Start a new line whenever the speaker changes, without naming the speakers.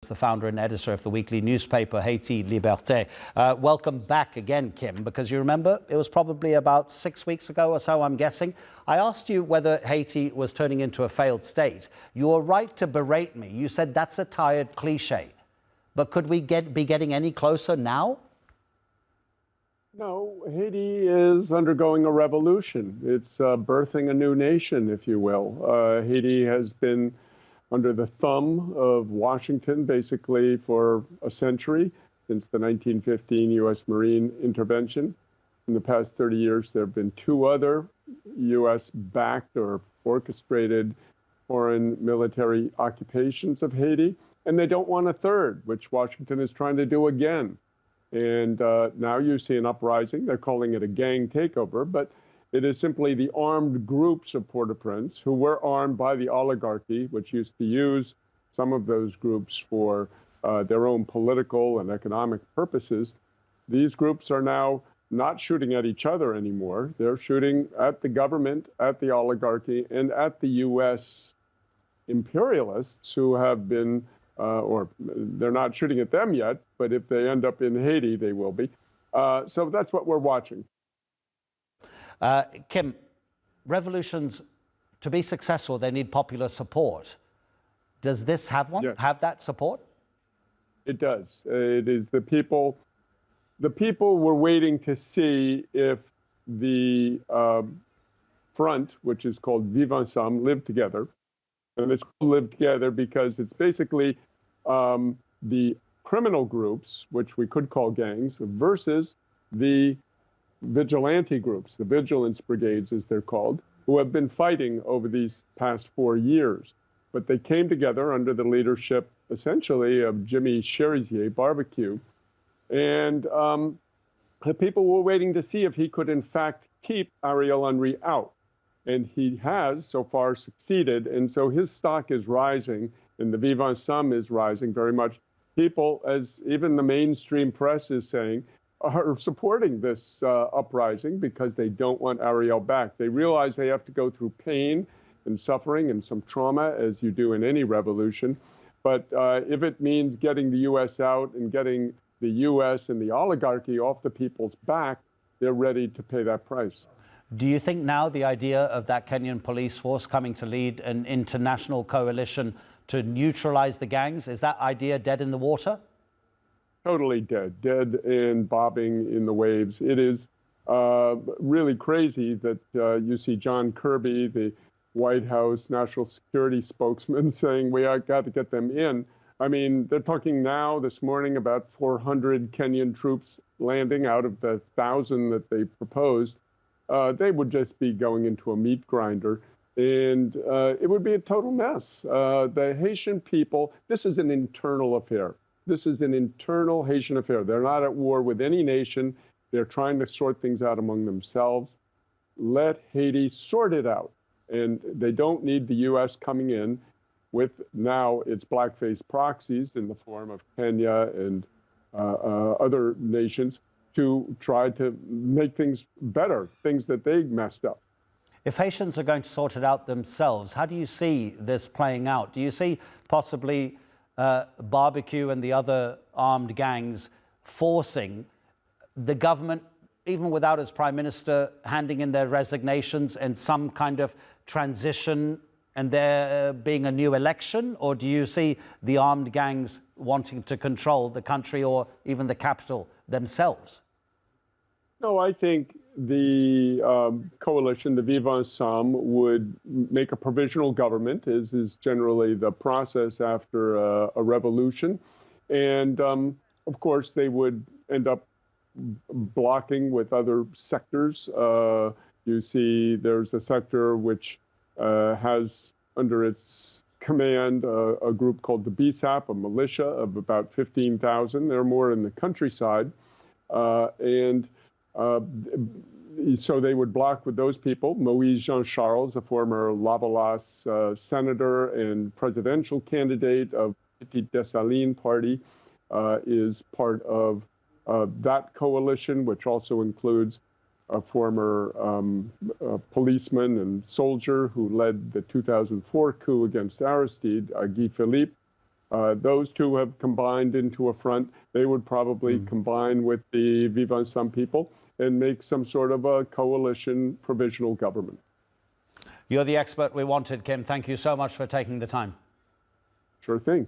the founder and editor of the weekly newspaper Haiti Liberté. Welcome back again, Kim, because you remember it was probably about 6 weeks ago or so, I'm guessing. I asked you whether Haiti was turning into a failed state. You were right to berate me. You said that's a tired cliche. But could we be getting any closer now?
No, Haiti is undergoing a revolution. It's birthing a new nation, if you will. Haiti has been under the thumb of Washington basically for a century, since the 1915 U.S. Marine intervention. In the past 30 years, there have been two other U.S.-backed or orchestrated foreign military occupations of Haiti, and they don't want a third, which Washington is trying to do again. And now you see an uprising. They're calling it a gang takeover, but it is simply the armed groups of Port-au-Prince who were armed by the oligarchy, which used to use some of those groups for their own political and economic purposes. These groups are now not shooting at each other anymore. They're shooting at the government, at the oligarchy, and at the U.S. imperialists who have been or they're not shooting at them yet, but if they end up in Haiti, they will be. So that's what we're watching.
Kim, revolutions, to be successful, they need popular support. Does this have one?
Yes.
Have that support?
It does. It is the people. The people were waiting to see if the front, which is called Vivre Ensemble, Live Together. And it's called Live Together because it's basically the criminal groups, which we could call gangs, versus the vigilante groups, the vigilance brigades, as they're called, who have been fighting over these past 4 years. But they came together under the leadership, essentially, of Jimmy Cherizier Barbecue. And the people were waiting to see if he could, in fact, keep Ariel Henry out. And he has so far succeeded. And so his stock is rising, and the Vivre Ensemble is rising very much. People, as even the mainstream press is saying, are supporting this uprising because they don't want Ariel back. They realize they have to go through pain and suffering and some trauma, as you do in any revolution. But if it means getting the U.S. out and getting the U.S. and the oligarchy off the people's back, they're ready to pay that price.
Do you think now the idea of that Kenyan police force coming to lead an international coalition to neutralize the gangs, is that idea dead in the water?
Totally dead, dead and bobbing in the waves. It is really crazy that you see John Kirby, the White House national security spokesman, saying we got to get them in. I mean, they're talking now this morning about 400 Kenyan troops landing out of the 1,000 that they proposed. They would just be going into a meat grinder, and it would be a total mess. The Haitian people, this is an internal affair. This is an internal Haitian affair. They're not at war with any nation. They're trying to sort things out among themselves. Let Haiti sort it out. And they don't need the U.S. coming in with now its blackface proxies in the form of Kenya and other nations to try to make things better, things that they messed up.
If Haitians are going to sort it out themselves, how do you see this playing out? Do you see possibly Barbecue and the other armed gangs forcing the government, even without its prime minister, handing in their resignations and some kind of transition and there being a new election? Or do you see the armed gangs wanting to control the country or even the capital themselves?
No, I think the coalition, the Vivre Ensemble, would make a provisional government, as is generally the process after a revolution. And of course, they would end up blocking with other sectors. You see there's a sector which has under its command a group called the BSAP, a militia of about 15,000. They're more in the countryside. So they would block with those people. Moïse Jean-Charles, a former Lavalas senator and presidential candidate of Petit Dessalines party, is part of that coalition, which also includes a former policeman and soldier who led the 2004 coup against Aristide, Guy Philippe. Those two have combined into a front. They would probably combine with the Vivant Ensemble people and make some sort of a coalition provisional government.
You're the expert we wanted, Kim. Thank you so much for taking the time.
Sure thing.